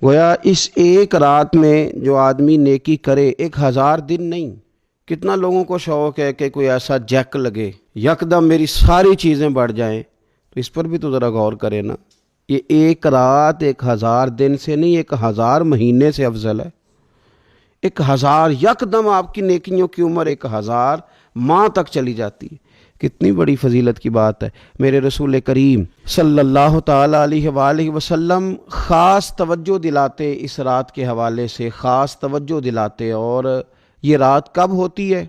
گویا اس ایک رات میں جو آدمی نیکی کرے 1000 دن نہیں. کتنا لوگوں کو شوق ہے کہ کوئی ایسا جیک لگے یکدم میری ساری چیزیں بڑھ جائیں، تو اس پر بھی تو ذرا غور کرے نا. یہ ایک رات 1000 دن سے نہیں، 1000 مہینے سے افضل ہے. 1000 یکدم آپ کی نیکیوں کی عمر 1000 ماہ تک چلی جاتی ہے. کتنی بڑی فضیلت کی بات ہے. میرے رسول کریم صلی اللہ تعالی علیہ وآلہ وسلم خاص توجہ دلاتے، اس رات کے حوالے سے خاص توجہ دلاتے. اور یہ رات کب ہوتی ہے؟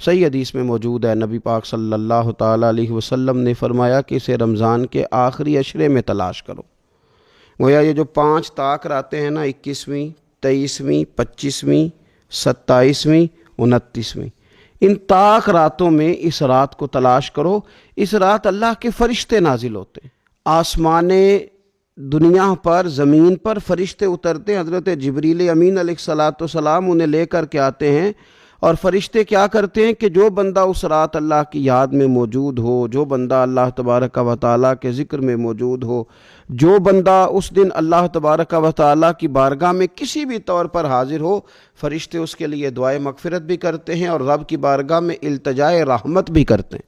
صحیح حدیث میں موجود ہے. نبی پاک صلی اللہ تعالی علیہ وسلم نے فرمایا کہ اسے رمضان کے آخری عشرے میں تلاش کرو. گویا یہ جو 5 طاق راتیں ہیں نا، 21ویں، 23ویں، 25ویں، 27ویں، 29ویں، ان طاق راتوں میں اس رات کو تلاش کرو. اس رات اللہ کے فرشتے نازل ہوتے ہیں. آسمان دنیا پر، زمین پر فرشتے اترتے ہیں. حضرت جبریل امین علیہ الصلاۃ والسلام انہیں لے کر کے آتے ہیں، اور فرشتے کیا کرتے ہیں کہ جو بندہ اس رات اللہ کی یاد میں موجود ہو، جو بندہ اللہ تبارک و تعالیٰ کے ذکر میں موجود ہو، جو بندہ اس دن اللہ تبارک و تعالیٰ کی بارگاہ میں کسی بھی طور پر حاضر ہو، فرشتے اس کے لیے دعائے مغفرت بھی کرتے ہیں اور رب کی بارگاہ میں التجائے رحمت بھی کرتے ہیں.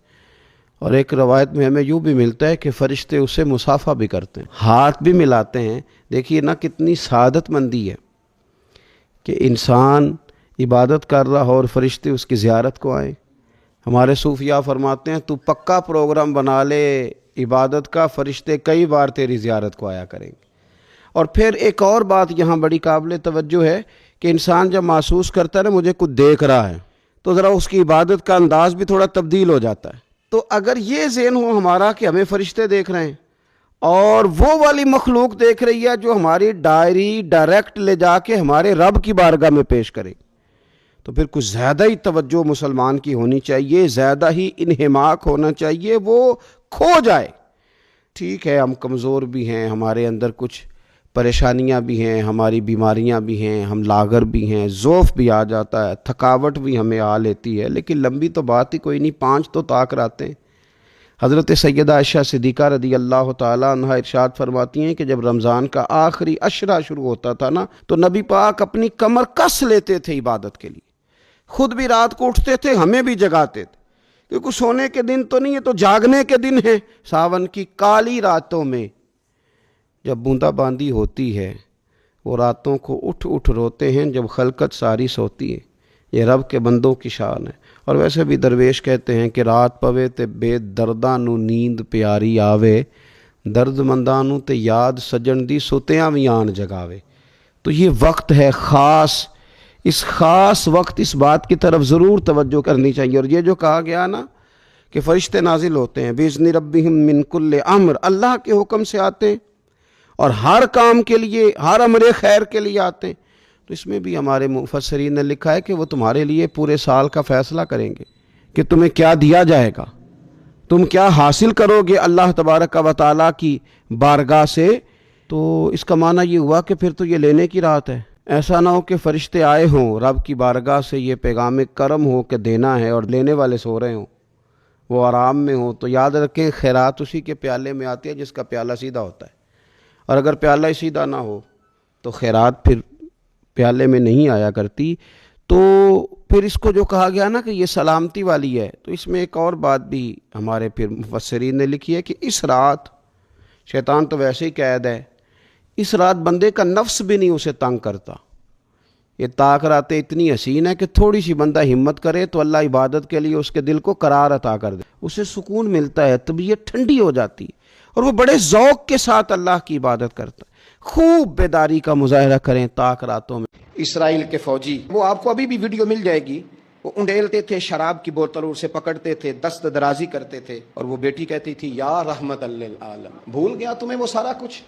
اور ایک روایت میں ہمیں یوں بھی ملتا ہے کہ فرشتے اسے مصافحہ بھی کرتے ہیں، ہاتھ بھی ملاتے ہیں. دیکھیے نا کتنی سعادت مندی ہے کہ انسان عبادت کر رہا ہو اور فرشتے اس کی زیارت کو آئیں. ہمارے صوفیاء فرماتے ہیں تو پکا پروگرام بنا لے عبادت کا، فرشتے کئی بار تیری زیارت کو آیا کریں گے. اور پھر ایک اور بات یہاں بڑی قابل توجہ ہے کہ انسان جب محسوس کرتا ہے نا مجھے کچھ دیکھ رہا ہے، تو ذرا اس کی عبادت کا انداز بھی تھوڑا تبدیل ہو جاتا ہے. تو اگر یہ ذہن ہو ہمارا کہ ہمیں فرشتے دیکھ رہے ہیں اور وہ والی مخلوق دیکھ رہی ہے جو ہماری ڈائری ڈائریکٹ لے جا کے ہمارے رب کی بارگاہ میں پیش کرے، تو پھر کچھ زیادہ ہی توجہ مسلمان کی ہونی چاہیے، زیادہ ہی انہماک ہونا چاہیے، وہ کھو جائے. ٹھیک ہے ہم کمزور بھی ہیں، ہمارے اندر کچھ پریشانیاں بھی ہیں، ہماری بیماریاں بھی ہیں، ہم لاغر بھی ہیں، ضعف بھی آ جاتا ہے، تھکاوٹ بھی ہمیں آ لیتی ہے، لیکن لمبی تو بات ہی کوئی نہیں. 5 تو طاق راتیں. حضرت سیدہ عائشہ صدیقہ رضی اللہ تعالیٰ عنہا ارشاد فرماتی ہیں کہ جب رمضان کا آخری عشرہ شروع ہوتا تھا نا، تو نبی پاک اپنی کمر کس لیتے تھے عبادت کے لیے. خود بھی رات کو اٹھتے تھے، ہمیں بھی جگاتے تھے، کیونکہ سونے کے دن تو نہیں، یہ تو جاگنے کے دن ہیں. ساون کی کالی راتوں میں جب بوندا باندی ہوتی ہے، وہ راتوں کو اٹھ اٹھ روتے ہیں جب خلقت ساری سوتی ہے. یہ رب کے بندوں کی شان ہے. اور ویسے بھی درویش کہتے ہیں کہ رات پوے تے بے درداں نو نیند پیاری آوے، درد منداں نو تے یاد سجن دی ستیاں وی آن جگاوے. تو یہ وقت ہے خاص، اس خاص وقت اس بات کی طرف ضرور توجہ کرنی چاہیے. اور یہ جو کہا گیا نا کہ فرشتے نازل ہوتے ہیں بِإِذْنِ رَبِّهِمْ مِنْ كُلِّ امر، اللہ کے حکم سے آتے ہیں اور ہر کام کے لیے، ہر امر خیر کے لیے آتے ہیں. تو اس میں بھی ہمارے مفسرین نے لکھا ہے کہ وہ تمہارے لیے پورے سال کا فیصلہ کریں گے کہ تمہیں کیا دیا جائے گا، تم کیا حاصل کرو گے اللہ تبارک و تعالیٰ کی بارگاہ سے. تو اس کا معنی یہ ہوا کہ پھر تو یہ لینے کی رات ہے. ایسا نہ ہو کہ فرشتے آئے ہوں رب کی بارگاہ سے یہ پیغام کرم ہو کہ دینا ہے اور لینے والے سو رہے ہوں، وہ آرام میں ہوں. تو یاد رکھیں خیرات اسی کے پیالے میں آتی ہے جس کا پیالہ سیدھا ہوتا ہے، اور اگر پیالہ ہی سیدھا نہ ہو تو خیرات پھر پیالے میں نہیں آیا کرتی. تو پھر اس کو جو کہا گیا نا کہ یہ سلامتی والی ہے، تو اس میں ایک اور بات بھی ہمارے پھر مفسرین نے لکھی ہے کہ اس رات شیطان تو ویسے ہی قید ہے، اس رات بندے کا نفس بھی نہیں اسے تنگ کرتا. یہ طاق راتیں اتنی حسین ہے کہ تھوڑی سی بندہ ہمت کرے تو اللہ عبادت کے لیے اس کے دل کو قرار عطا کر دے، اسے سکون ملتا ہے، طبیعت ٹھنڈی ہو جاتی ہے اور وہ بڑے ذوق کے ساتھ اللہ کی عبادت کرتا ہے. خوب بیداری کا مظاہرہ کریں طاق راتوں میں. اسرائیل کے فوجی، وہ آپ کو ابھی بھی ویڈیو مل جائے گی، وہ انڈیلتے تھے شراب کی بوتل، اسے پکڑتے تھے، دست درازی کرتے تھے، اور وہ بیٹی کہتی تھی یا رحمت للعالم، بھول گیا تمہیں وہ سارا کچھ،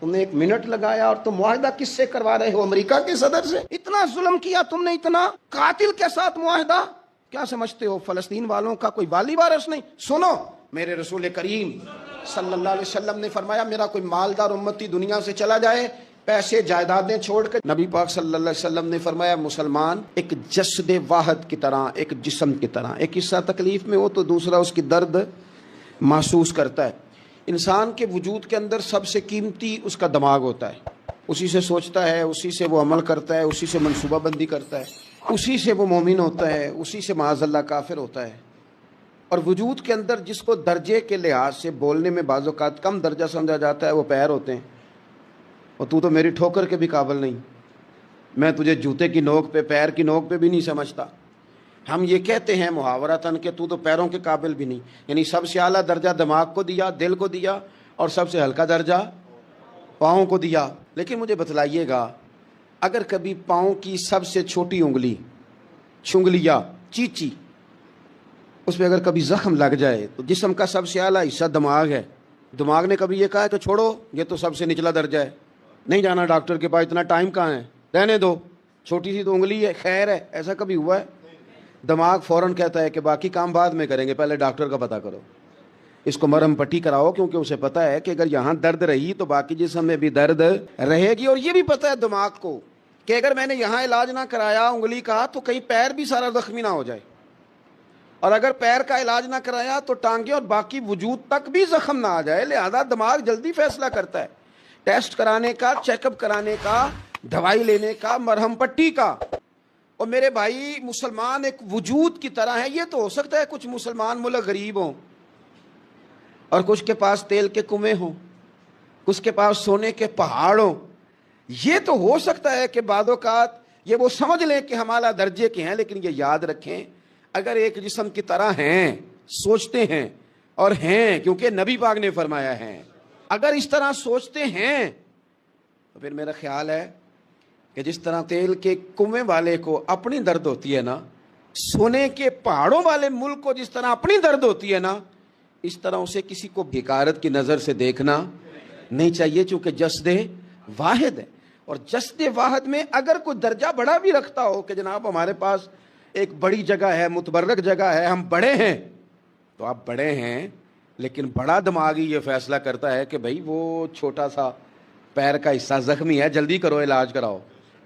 تم نے 1 منٹ لگایا اور تم معاہدہ کس سے کروا رہے ہو؟ امریکہ کے صدر سے. اتنا ظلم کیا تم نے، اتنا قاتل کے ساتھ معاہدہ. کیا سمجھتے ہو فلسطین والوں کا کوئی والی وارث نہیں؟ سنو، میرے رسول کریم صلی اللہ علیہ وسلم نے فرمایا میرا کوئی مالدار امتی دنیا سے چلا جائے پیسے جائیدادیں چھوڑ کر، نبی پاک صلی اللہ علیہ وسلم نے فرمایا مسلمان ایک جسد واحد کی طرح، ایک جسم کی طرح، ایک حصہ تکلیف میں ہو تو دوسرا اس کی درد محسوس کرتا ہے. انسان کے وجود کے اندر سب سے قیمتی اس کا دماغ ہوتا ہے. اسی سے سوچتا ہے، اسی سے وہ عمل کرتا ہے، اسی سے منصوبہ بندی کرتا ہے، اسی سے وہ مومن ہوتا ہے، اسی سے معاذ اللہ کافر ہوتا ہے۔ اور وجود کے اندر جس کو درجے کے لحاظ سے بولنے میں بعض اوقات کم درجہ سمجھا جاتا ہے وہ پیر ہوتے ہیں۔ اور تو میری ٹھوکر کے بھی قابل نہیں، میں تجھے جوتے کی نوک پہ، پیر کی نوک پہ بھی نہیں سمجھتا۔ ہم یہ کہتے ہیں محاورتاً کہ تو پیروں کے قابل بھی نہیں، یعنی سب سے اعلیٰ درجہ دماغ کو دیا، دل کو دیا، اور سب سے ہلکا درجہ پاؤں کو دیا۔ لیکن مجھے بتلائیے گا، اگر کبھی پاؤں کی سب سے چھوٹی انگلی، چنگلیا، چیچی، اس پہ اگر کبھی زخم لگ جائے تو جسم کا سب سے اعلیٰ حصہ دماغ ہے، دماغ نے کبھی یہ کہا ہے کہ چھوڑو یہ تو سب سے نچلا درجہ ہے، نہیں جانا ڈاکٹر کے پاس، اتنا ٹائم کہاں ہے، رہنے دو، چھوٹی سی تو انگلی ہے، خیر ہے؟ ایسا کبھی ہوا ہے؟ دماغ فوراً کہتا ہے کہ باقی کام بعد میں کریں گے، پہلے ڈاکٹر کا پتہ کرو، اس کو مرہم پٹی کراؤ، کیونکہ اسے پتہ ہے کہ اگر یہاں درد رہی تو باقی جسم میں بھی درد رہے گی۔ اور یہ بھی پتہ ہے دماغ کو کہ اگر میں نے یہاں علاج نہ کرایا انگلی کا تو کہیں پیر بھی سارا زخمی نہ ہو جائے، اور اگر پیر کا علاج نہ کرایا تو ٹانگیں اور باقی وجود تک بھی زخم نہ آ جائے۔ لہذا دماغ جلدی فیصلہ کرتا ہے، ٹیسٹ کرانے کا، چیک اپ کرانے کا، دوائی لینے کا، مرہم پٹی کا۔ اور میرے بھائی، مسلمان ایک وجود کی طرح ہے۔ یہ تو ہو سکتا ہے کچھ مسلمان ملک غریب ہوں اور کچھ کے پاس تیل کے کنویں ہوں، کچھ کے پاس سونے کے پہاڑ ہوں، یہ تو ہو سکتا ہے کہ بعض اوقات یہ وہ سمجھ لیں کہ ہم اعلیٰ درجے کے ہیں، لیکن یہ یاد رکھیں اگر ایک جسم کی طرح ہیں، سوچتے ہیں اور ہیں، کیونکہ نبی پاک نے فرمایا ہے، اگر اس طرح سوچتے ہیں تو پھر میرا خیال ہے کہ جس طرح تیل کے کنویں والے کو اپنی درد ہوتی ہے نا، سونے کے پہاڑوں والے ملک کو جس طرح اپنی درد ہوتی ہے نا، اس طرح اسے کسی کو حقارت کی نظر سے دیکھنا نہیں چاہیے، چونکہ جسد واحد ہے۔ اور جسد واحد میں اگر کوئی درجہ بڑا بھی رکھتا ہو کہ جناب ہمارے پاس ایک بڑی جگہ ہے، متبرک جگہ ہے، ہم بڑے ہیں، تو آپ بڑے ہیں، لیکن بڑا دماغ ہی یہ فیصلہ کرتا ہے کہ بھائی وہ چھوٹا سا پیر کا حصہ زخمی ہے، جلدی کرو، علاج کراؤ۔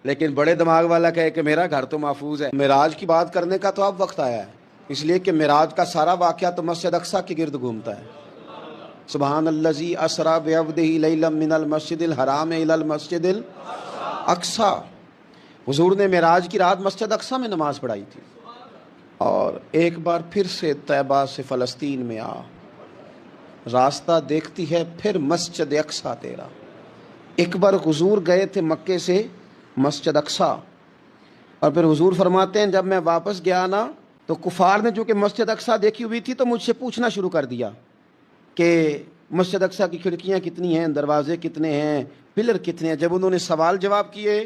لیکن بڑے دماغ والا کہے کہ میرا گھر تو محفوظ ہے۔ معراج کی بات کرنے کا تو اب وقت آیا ہے، اس لیے کہ معراج کا سارا واقعہ تو مسجد اقصیٰ کے گرد گھومتا ہے۔ سبحان الذی اسریٰ بعبدہ لیلا من المسجد الحرام الی المسجد الاقصیٰ۔ حضور نے معراج کی رات مسجد اقصیٰ میں نماز پڑھائی تھی، اور ایک بار پھر سے طیبہ سے فلسطین میں آ، راستہ دیکھتی ہے پھر مسجد اقصیٰ تیرا۔ ایک بار حضور گئے تھے مکے سے مسجد اقصیٰ، اور پھر حضور فرماتے ہیں جب میں واپس گیا نا تو کفار نے چونکہ مسجد اقصیٰ دیکھی ہوئی تھی تو مجھ سے پوچھنا شروع کر دیا کہ مسجد اقصیٰ کی کھڑکیاں کتنی ہیں، دروازے کتنے ہیں، پلر کتنے ہیں۔ جب انہوں نے سوال جواب کیے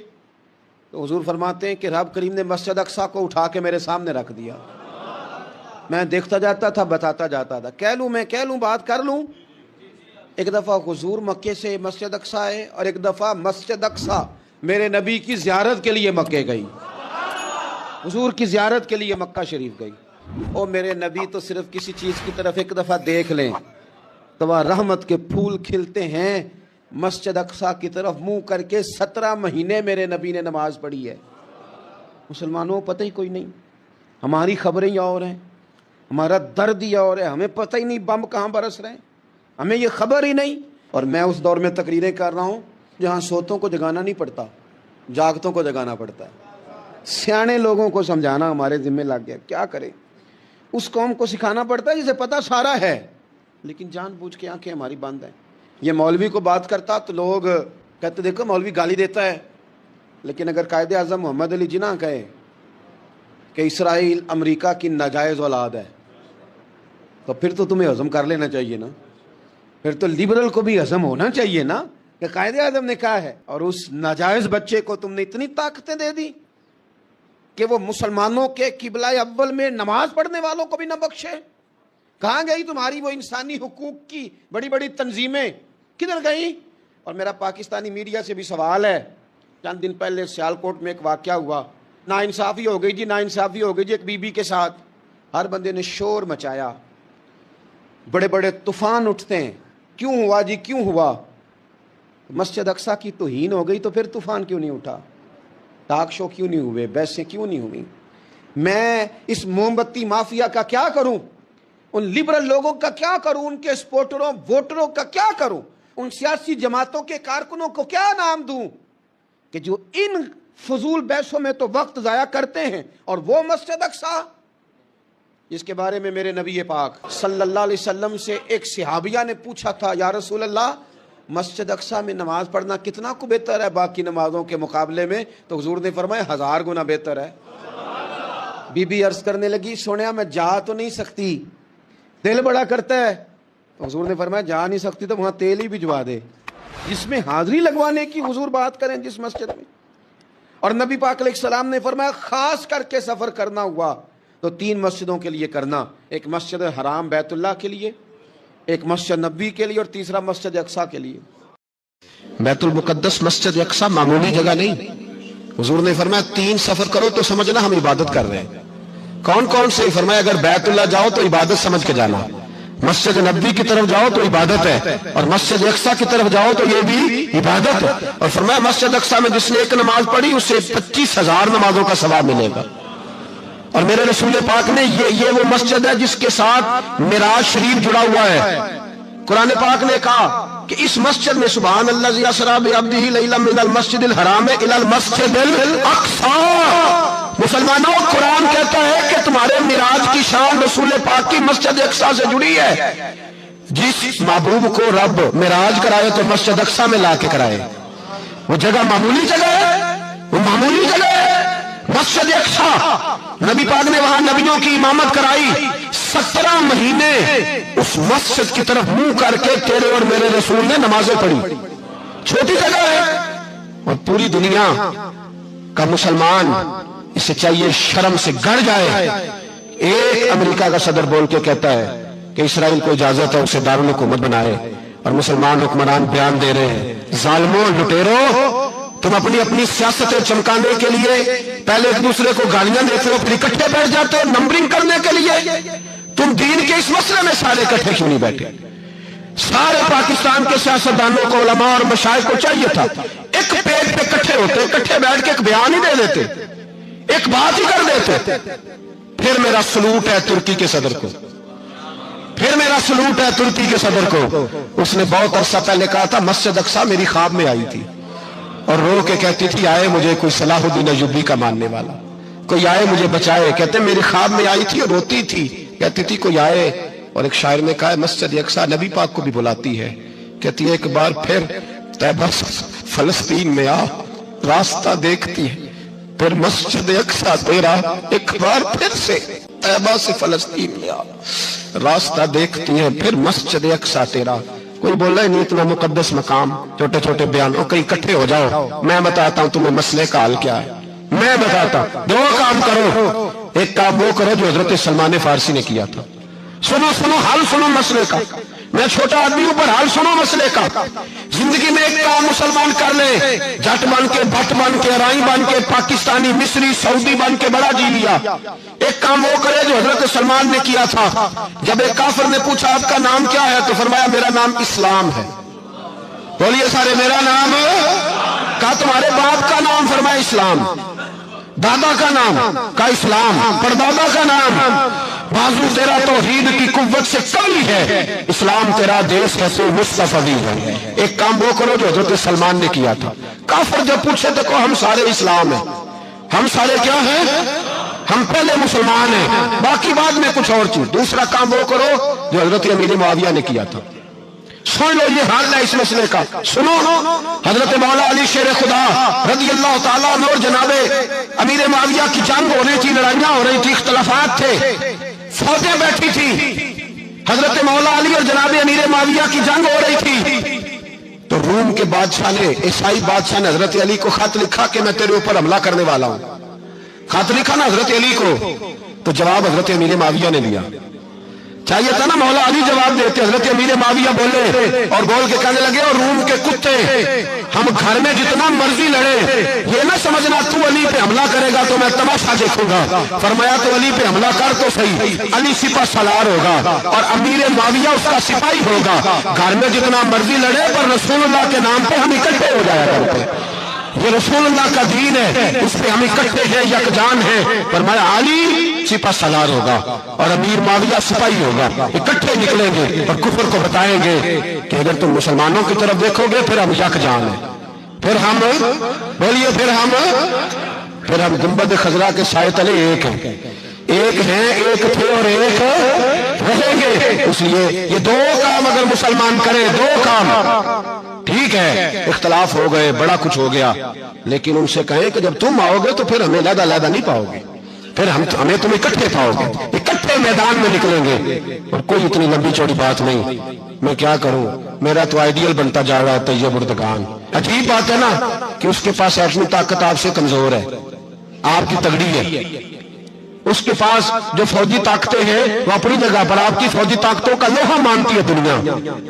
تو حضور فرماتے ہیں کہ رب کریم نے مسجد اقصیٰ کو اٹھا کے میرے سامنے رکھ دیا، میں دیکھتا جاتا تھا، بتاتا جاتا تھا، کہہ لوں بات کر لوں۔ ایک دفعہ حضور مکے سے مسجد اقصیٰ آئے، اور ایک دفعہ مسجد اقصیٰ میرے نبی کی زیارت کے لیے مکے گئی، حضور کی زیارت کے لیے مکہ شریف گئی۔ اور میرے نبی تو صرف کسی چیز کی طرف ایک دفعہ دیکھ لیں تو وہاں رحمت کے پھول کھلتے ہیں۔ مسجد اقصیٰ کی طرف منہ کر کے 17 مہینے میرے نبی نے نماز پڑھی ہے۔ مسلمانوں کو پتہ ہی کوئی نہیں، ہماری خبریں ہی اور ہیں، ہمارا درد ہی اور ہے، ہمیں پتہ ہی نہیں بم کہاں برس رہے ہیں، ہمیں یہ خبر ہی نہیں۔ اور میں اس دور میں تقریریں کر رہا ہوں جہاں سوتوں کو جگانا نہیں پڑتا، جاگتوں کو جگانا پڑتا ہے۔ سیانے لوگوں کو سمجھانا ہمارے ذمہ لگ گیا، کیا کریں؟ اس قوم کو سکھانا پڑتا ہے جسے پتہ سارا ہے، لیکن جان بوجھ کے آنکھیں ہماری بند ہیں۔ یہ مولوی کو بات کرتا تو لوگ کہتے دیکھو مولوی گالی دیتا ہے، لیکن اگر قائد اعظم محمد علی جناح کہے کہ اسرائیل امریکہ کی ناجائز اولاد ہے تو پھر تو تمہیں ہضم کر لینا چاہیے نا، پھر تو لیبرل کو بھی ہضم ہونا چاہیے نا کہ قائد اعظم نے کہا ہے، اور اس ناجائز بچے کو تم نے اتنی طاقتیں دے دی کہ وہ مسلمانوں کے قبلہ اول میں نماز پڑھنے والوں کو بھی نہ بخشے۔ کہاں گئی تمہاری وہ انسانی حقوق کی بڑی بڑی تنظیمیں، کدھر گئی؟ اور میرا پاکستانی میڈیا سے بھی سوال ہے، چند دن پہلے سیالکوٹ میں ایک واقعہ ہوا، ناانصافی ہو گئی جی، ناانصافی ہو گئی جی ایک بی بی کے ساتھ، ہر بندے نے شور مچایا، بڑے بڑے طوفان اٹھتے ہیں، کیوں ہوا جی کیوں ہوا؟ مسجد اقصیٰ کی توہین ہو گئی تو پھر طوفان کیوں نہیں اٹھا؟ ٹاک شو کیوں نہیں ہوئے؟ بحثیں کیوں نہیں ہوئی؟ میں اس موم بتی مافیا کا کیا کروں؟ ان لبرل لوگوں کا کیا کروں؟ ان کے سپورٹروں ووٹروں کا کیا کروں؟ ان سیاسی جماعتوں کے کارکنوں کو کیا نام دوں کہ جو ان فضول بحثوں میں تو وقت ضائع کرتے ہیں، اور وہ مسجد اقصیٰ جس کے بارے میں میرے نبی پاک صلی اللہ علیہ وسلم سے ایک صحابیہ نے پوچھا تھا، یا رسول اللہ مسجد اقصیٰ میں نماز پڑھنا کتنا کو بہتر ہے باقی نمازوں کے مقابلے میں؟ تو حضور نے فرمایا 1000 گنا بہتر ہے۔ بی بی عرض کرنے لگی، سنیا میں جا تو نہیں سکتی، دل بڑا کرتا ہے۔ تو حضور نے فرمایا جا نہیں سکتی تو وہاں تیل ہی بھجوا دے، جس میں حاضری لگوانے کی حضور بات کریں جس مسجد میں۔ اور نبی پاک علیہ السلام نے فرمایا خاص کر کے سفر کرنا ہوا تو 3 مسجدوں کے لیے کرنا، ایک مسجد حرام بیت اللہ کے لیے، ایک مسجد نبوی کے لیے، اور تیسرا مسجد اقصیٰ کے لیے۔ بیت المقدس مسجد اقصیٰ معمولی جگہ نہیں، حضور نے فرمایا 3 سفر کرو تو سمجھنا ہم عبادت کر رہے ہیں۔ کون کون سے؟ فرمایا اگر بیت اللہ جاؤ تو عبادت سمجھ کے جانا، مسجد نبوی کی طرف جاؤ تو عبادت ہے، اور مسجد اقصیٰ کی طرف جاؤ تو یہ بھی عبادت ہے۔ اور فرمایا مسجد اقصیٰ میں جس نے 1 نماز پڑھی اسے 25,000 نمازوں کا ثواب ملے گا۔ اور میرے رسول پاک نے یہ وہ مسجد ہے جس کے ساتھ معراج شریف جڑا ہوا ہے۔ قرآن پاک نے کہا کہ اس مسجد میں سبحان اللہ اسریٰ بعبدہ لیلا من المسجد الحرام الی المسجد الاقصیٰ۔ مسلمانوں، قرآن کہتا ہے کہ تمہارے معراج کی شان رسول پاک کی مسجد اقصیٰ سے جڑی ہے۔ جس محبوب کو رب معراج کرائے تو مسجد اقصیٰ میں لا کے کرائے۔ وہ جگہ معمولی جگہ ہے، وہ معمولی جگہ ہے مسجد اقصیٰ۔ نبی پاک نے وہاں نبیوں کی امامت کرائی، 17 مہینے اس مسجد کی طرف منہ کر کے تیرے اور میرے رسول نے نمازیں پڑھی۔ چھوٹی جگہ ہے، اور پوری دنیا کا مسلمان اسے چاہیے شرم سے گڑ جائے۔ ایک امریکہ کا صدر بول کے کہتا ہے کہ اسرائیل کو اجازت ہے اسے دارالحکومت بنائے، اور مسلمان حکمران بیان دے رہے ہیں ظالموں، لٹیروں، تم اپنی سیاستیں چمکانے کے لیے پہلے ایک دوسرے کو گالیاں دیتے ہو، پھر اکٹھے بیٹھ جاتے ہو نمبرنگ کرنے کے لیے۔ تم دین کے اس مسئلے میں سارے اکٹھے کیوں نہیں بیٹھے؟ سارے پاکستان کے سیاستدانوں کو، علماء اور مشائخ کو چاہیے تھا ایک پیج پہ اکٹھے ہوتے، اکٹھے بیٹھ کے ایک بیان ہی دے دیتے، ایک بات ہی کر دیتے۔ پھر میرا سلوٹ ہے ترکی کے صدر کو، پھر میرا سلوٹ ہے ترکی کے صدر کو۔ اس نے بہت عرصہ پہلے کہا تھا مسجد اقصیٰ میری خواب میں آئی تھی، اور رو کے کہتی تھی آئے مجھے کوئی صلاح الدین ایوبی کا ماننے والا، کوئی آئے مجھے بچائے۔ کہتے میری خواب میں آئی تھی اور روتی تھی، کہتی تھی کوئی آئے۔ اور ایک شاعر نے کہا مسجد اقصیٰ نبی پاک کو بھی بلاتی ہے، کہتی ہے ایک بار پھر طیبہ فلسطین میں آ، راستہ دیکھتی ہے پھر مسجد اقصیٰ تیرا، ایک بار پھر سے طیبہ سے فلسطین میں آ، راستہ دیکھتی ہے پھر مسجد اقصیٰ تیرا۔ کوئی بول رہا ہے نہیں اتنا مقدس مقام، چھوٹے چھوٹے بیانوں، کہیں اکٹھے ہو جاؤ، میں بتاتا ہوں تمہیں مسئلے کا حل کیا ہے۔ میں بتاتا ہوں، 2 کام کرو، ایک کام وہ کرو جو حضرت سلمان فارسی نے کیا تھا، سنو حل سنو مسئلے کا۔ میں چھوٹا آدمی ہوں پر حل سنو مسئلے کا۔ زندگی میں ایک کام مسلمان کر لے، جٹ بن کے، بھٹ بن کے، رائی بن کے، پاکستانی، مصری، سعودی بن کے بڑا جی لیا۔ ایک کام وہ کرے جو حضرت سلمان نے کیا تھا۔ جب ایک کافر نے پوچھا آپ کا نام کیا ہے تو فرمایا میرا نام اسلام ہے۔ بولیے سارے میرا نام، کہا تمہارے باپ کا نام؟ فرمایا اسلام۔ دادا کا نام؟ کہا اسلام۔ پردادا کا نام؟ بازو تیرا توحید کی قوت سے کمی ہے، اسلام تیرا دیس ہے تو مصطفی ہے۔ ایک کام وہ کرو جو حضرت سلمان نے کیا تھا۔ کافر جب پوچھے تو کہو ہم سارے اسلام ہیں، ہم سارے کیا ہیں؟ ہم پہلے مسلمان ہیں، باقی بعد میں کچھ اور چیز۔ دوسرا کام وہ کرو جو حضرت امیر معاویہ نے کیا تھا۔ سن لو یہ حال ہے اس مسئلے کا، سنو۔ حضرت مولا علی شیر خدا رضی اللہ تعالیٰ عنہ اور جناب امیر معاویہ کی جنگ ہو رہی تھی، لڑائیاں ہو رہی تھی، اختلافات تھے، فوجیں بیٹھی تھی۔ حضرت مولا علی اور جناب امیر معاویہ کی جنگ ہو رہی تھی تو روم کے بادشاہ نے، عیسائی بادشاہ نے حضرت علی کو خط لکھا کہ میں تیرے اوپر حملہ کرنے والا ہوں۔ خط لکھا نا حضرت علی کو، تو جواب حضرت امیر معاویہ نے دیا۔ چاہیے تھا نا مولا علی جواب دیتے، حضرت امیر معاویہ بولے اور بول کے کہنے لگے اور روم کے کتے، ہم گھر میں جتنا مرضی لڑے، یہ نہ سمجھنا تو علی پہ حملہ کرے گا تو میں تماشا دیکھوں گا۔ فرمایا تو علی پہ حملہ کر تو صحیح، علی سپہ سالار ہوگا اور امیر معاویہ اس کا سپاہی ہوگا۔ گھر میں جتنا مرضی لڑے پر رسول اللہ کے نام پہ ہم اکٹھے ہو جایا کرتے، یہ رسول اللہ کا دین ہے، اس پہ ہم اکٹھے ہیں، یکجان ہیں۔ فرمایا علی سپہ سالار ہوگا اور امیر معاویہ سپاہی ہوگا، اکٹھے نکلیں گے اور کفر کو بتائیں گے کہ اگر تم مسلمانوں کی طرف دیکھو گے پھر ہم یکجان ہیں، پھر ہم بولیے پھر ہم گنبد خضرا کے سائے تلے ایک ہیں، ایک ہیں، ایک تھے اور ایک رہیں گے. اس لیے یہ دو کام اگر مسلمان کریں، دو کام، ٹھیک ہے اختلاف ہو گئے، بڑا کچھ ہو گیا، لیکن ان سے کہیں کہ جب تم آؤ گے تو پھر ہمیں علیحدہ علیحدہ نہیں پاؤ گے، پھر ہمیں تم اکٹھے پاؤ گے، اکٹھے میدان میں نکلیں گے. اور کوئی اتنی لمبی چوڑی بات نہیں، میں کیا کروں، میرا تو آئیڈیل بنتا جا رہا ہے طیب اردگان. عجیب بات ہے نا کہ اس کے پاس ایٹمی طاقت آپ سے کمزور ہے، آپ کی تگڑی ہے. اس کے پاس جو فوجی طاقتیں ہیں وہ اپنی جگہ پر، آپ کی فوجی طاقتوں کا لوہا مانتی ہے دنیا.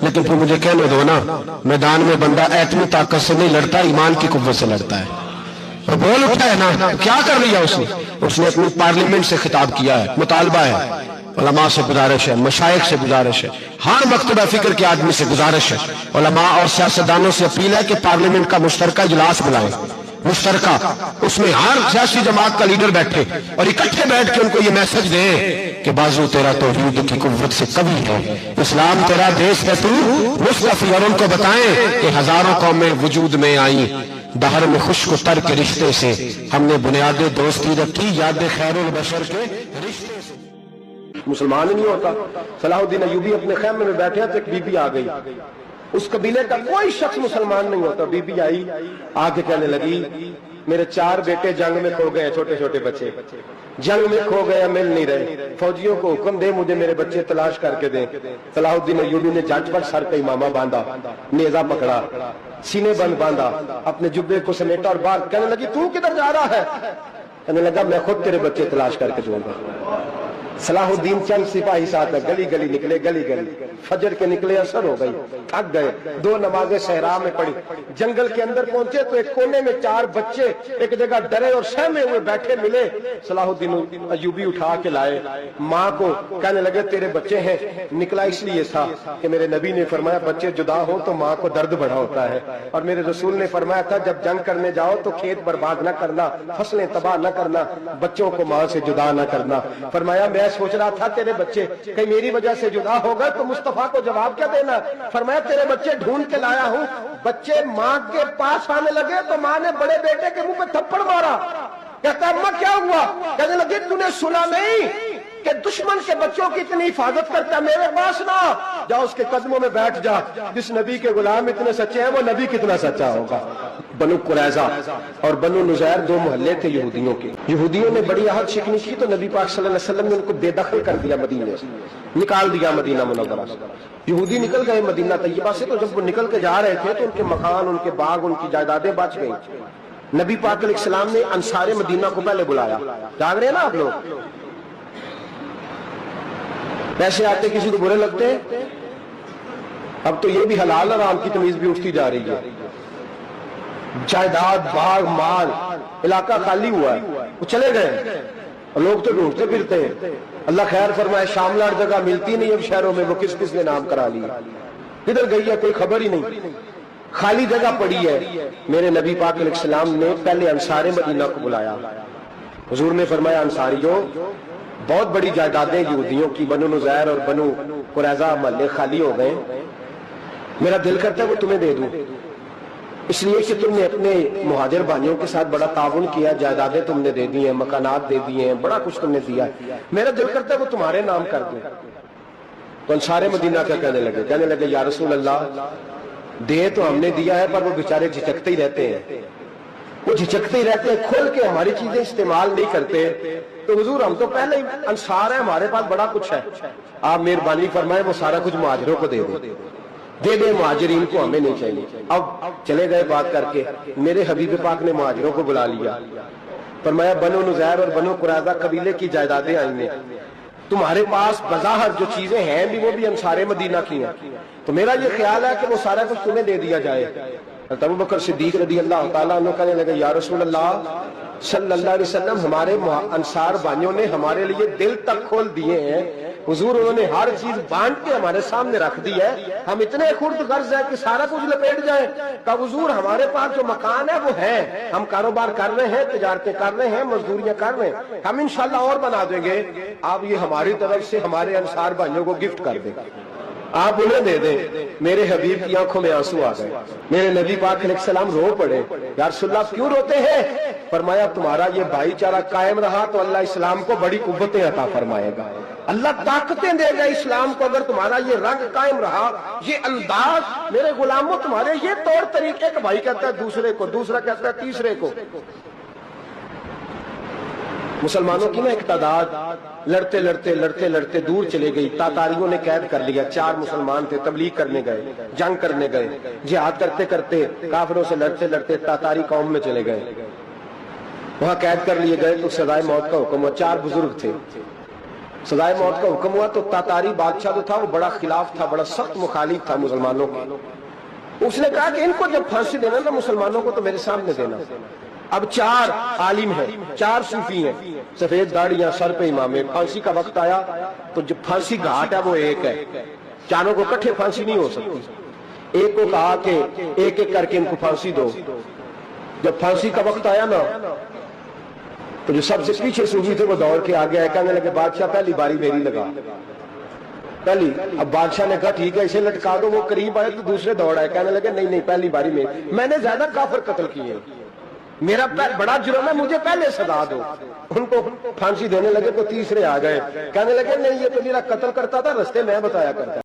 لیکن پھر مجھے کہنے دو نا، میدان میں بندہ ایٹمی طاقت سے نہیں لڑتا، ایمان کی قوت سے لڑتا ہے. اور بول اٹھا ہے نا، کیا کر لیا اس نے اپنی پارلیمنٹ سے خطاب کیا ہے، مطالبہ ہے، علماء سے گزارش ہے، مشائخ سے گزارش ہے، ہر مکتبہ فکر کے آدمی سے گزارش ہے، علماء اور سیاستدانوں سے اپیل ہے کہ پارلیمنٹ کا مشترکہ اجلاس بلائیں، مشترکہ، اس میں ہر سیاسی جماعت کا لیڈر بیٹھے اور اکٹھے بیٹھ کے ان کو یہ میسج دیں کہ بازو تیرا توحید کی قوت سے قوی ہے، اسلام تیرا دیش ہے، تو مصطفی. اور ان کو بتائیں کہ ہزاروں قومیں وجود میں آئیں، دہر میں خشک و تر کے رشتے سے ہم نے بنیاد دوستی رکھی، یاد خیر البشر کے رشتے سے. مسلمان ہی نہیں ہوتا. صلاح الدین ایوبی اپنے خیمے میں بیٹھے تو ایک بی بی آ گئی، اس قبیلے کا کوئی شخص مسلمان نہیں ہوتا. بی بی آئی، آگے کہنے لگی میرے 4 بیٹے جنگ میں کھو گئے، چھوٹے چھوٹے بچے جنگ میں کھو گئے، مل نہیں رہے، فوجیوں کو حکم دے مجھے میرے بچے تلاش کر کے دیں. صلاح الدین ایوبی نے جھٹ پٹ سر پہ امامہ باندھا، نیزہ پکڑا، سینے بند باندھا، اپنے جبے کو سمیٹا اور باہر. کہنے لگی تو کدھر جا رہا ہے؟ کہنے لگا میں خود تیرے بچے تلاش کر کے دوں گا. صلاح الدین چند سپاہی ساتھ گلی گلی نکلے، گلی گلی فجر کے نکلے، اثر ہو گئی، تھک گئے، 2 نمازیں صحرا میں پڑھی. جنگل کے اندر پہنچے تو ایک کونے میں 4 بچے ایک جگہ ڈرے اور سہمے ہوئے بیٹھے ملے. صلاح الدین ایوبی اٹھا کے لائے، ماں کو کہنے لگے تیرے بچے ہیں. نکلا اس لیے تھا کہ میرے نبی نے فرمایا بچے جدا ہو تو ماں کو درد بڑا ہوتا ہے، اور میرے رسول نے فرمایا تھا جب جنگ کرنے جاؤ تو کھیت برباد نہ کرنا، فصلیں تباہ نہ کرنا، بچوں کو ماں سے جدا نہ کرنا. فرمایا میں سوچ رہا تھا تیرے بچے کہیں میری وجہ سے جدا ہو گئے تو مصطفیٰ کو جواب کیا دینا. فرمایا تیرے بچے ڈھونڈ کے لایا ہوں. بچے ماں کے پاس آنے لگے تو ماں نے بڑے بیٹے کے منہ پہ تھپڑ مارا. کہتا اماں کیا ہوا؟ کہنے لگے تو نے سنا نہیں کہ دشمن کے بچوں کی اتنی حفاظت کرتا ہے، میرے پاس نہ جا، اس کے قدموں میں بیٹھ جا. جس نبی کے غلام اتنے سچے ہیں وہ نبی کتنا سچا ہوگا. بنو قریظہ اور بنو نذیر 2 محلے تھے یہودیوں کے. یہودیوں نے بڑی عہد شکنی کی تو نبی پاک صلی اللہ علیہ وسلم نے ان کو بے دخل کر دیا، مدینے سے نکال دیا، مدینہ منورہ سے. یہودی نکل گئے مدینہ طیبہ سے. تو جب وہ نکل کے جا رہے تھے تو ان کے مکان، ان کے باغ، ان کی جائیدادیں بچ گئیں. نبی پاک علیہ السلام نے انصار مدینہ کو پہلے بلایا. جاگ رہے ہیں نا آپ لوگ؟ پیسے آتے کسی کو برے لگتے ہیں؟ اب تو یہ بھی حلال حرام کی تمیز بھی اٹھتی جا رہی ہے. جائیداد، باغ، مال، علاقہ خالی ہوا ہے، وہ چلے گئے، لوگ تو ڈھونڈتے پھرتے ہیں. اللہ خیر فرمائے، شاملہ ہر جگہ ملتی نہیں اب شہروں میں، وہ کس کس نے نام کرا لیا، کدھر گئی ہے کوئی خبر ہی نہیں، خالی جگہ پڑی ہے. میرے نبی پاک علیہ السلام نے پہلے انصار مدینہ کو بلایا. حضور نے فرمایا انصاریوں، بہت بڑی جائیدادیں یہودیوں کی، بنو نذیر اور بنو قریظہ محلے خالی ہو گئے، میرا دل کرتا ہے وہ تمہیں دے دوں، اس لیے کہ تم نے اپنے مہاجر بھائیوں کے ساتھ بڑا تعاون کیا، جائیدادیں تم نے دے دی ہیں، مکانات دے دیے ہیں، بڑا کچھ تم نے دیا ہے، میرا دل کرتا ہے وہ تمہارے نام کر دوں. تو انصار مدینہ کیا کہنے لگے یا رسول اللہ دے تو ہم نے دیا ہے پر وہ بیچارے جھجکتے ہی رہتے ہیں، وہ جھجکتے ہی رہتے ہیں، کھول کے ہماری چیزیں استعمال نہیں کرتے. تو حضور ہم تو پہلے ہی انصار ہیں، ہمارے پاس بڑا کچھ ہے، آپ مہربانی فرمائیں وہ سارا کچھ مہاجروں کو دے دیں، مہاجرین کو ہمیں نہیں چاہیے. اب چلے گئے بات کر کے، میرے حبیب پاک نے مہاجروں کو بلا لیا. فرمایا بنو نذیر اور بنو قریظہ قبیلے کی جائیدادیں آئی ہیں، تمہارے پاس بظاہر جو چیزیں ہیں بھی وہ بھی انصار مدینہ کی ہیں، تو میرا یہ خیال ہے کہ وہ سارا کچھ تمہیں دے دیا جائے. ابو بکر صدیق رضی اللہ تعالیٰ عنہ کہنے لگے یا رسول اللہ صلی اللہ علیہ وسلم ہمارے انصار بھائیوں نے ہمارے لیے دل تک کھول دیے ہیں، حضور انہوں نے ہر چیز بانٹ کے ہمارے سامنے رکھ دی ہے، ہم اتنے خرد غرض ہیں کہ سارا کچھ لپیٹ جائیں. کہ حضور ہمارے پاس جو مکان ہے وہ ہے، ہم کاروبار کر رہے ہیں، تجارتیں کر رہے ہیں، مزدوریاں کر رہے ہیں، ہم انشاءاللہ اور بنا دیں گے، آپ یہ ہماری طرف سے ہمارے انصار بھائیوں کو گفٹ کر دیں. آپ انہیں دے دیں. میرے حبیب کی آنکھوں میں آنسو آ گئے. میرے نبی پاک علیہ السلام رو پڑے. یا رسول اللہ کیوں روتے ہیں؟ فرمایا تمہارا یہ بھائی چارہ قائم رہا تو اللہ اسلام کو بڑی قوتیں عطا فرمائے گا. اللہ طاقتیں دے گا اسلام کو اگر تمہارا یہ رنگ قائم رہا، یہ انداز. میرے غلاموں تمہارے یہ طور طریقے کہ بھائی کہتا ہے دوسرے کو، دوسرا کہتا ہے تیسرے کو. مسلمانوں کی نا ایک تعداد لڑتے لڑتے لڑتے لڑتے دور چلے گئی. تاتاریوں نے قید کر لیا. 4 مسلمان تھے، تبلیغ کرنے گئے، جنگ کرنے گئے، جہاد کرتے کرتے کافروں سے لڑتے لڑتے تاتاری قوم میں چلے گئے. وہاں قید کر لیے گئے تو سزائے موت کا حکم ہوا. 4 بزرگ تھے. سزائے موت کا حکم ہوا تو تاتاری بادشاہ جو تھا وہ بڑا خلاف تھا، بڑا سخت مخالف تھا مسلمانوں کا. اس نے کہا کہ ان کو جب پھانسی دینا نا مسلمانوں کو تو میرے سامنے دینا. اب 4 عالم ہیں، 4 صوفی ہیں، سفید داڑیاں، سر پہ امامے. پھانسی کا وقت آیا تو جو پھانسی گھاٹ ہے وہ ایک ہے. چاروں کو کٹھے پھانسی نہیں ہو سکتی. ایک کو کہا کہ ایک ایک کر کے ان کو پھانسی دو. جب پھانسی کا وقت آیا نا تو جو سب سے پیچھے صوفی تھے وہ دوڑ کے آگے آئے، کہنے لگے بادشاہ پہلی باری میری لگا پہلی. اب بادشاہ نے کہا ٹھیک ہے اسے لٹکا دو. وہ قریب آئے تو دوسرے دوڑ آئے، کہنے لگے نہیں نہیں پہلی باری میں نے زیادہ کافر قتل کیے، میرا بڑا جرم ہے، مجھے پہلے سزا دو. ان کو پھانسی دینے لگے تو تیسرے آ گئے، کہنے لگے نہیں یہ تو میرا قتل کرتا تھا، رستے میں بتایا کرتا.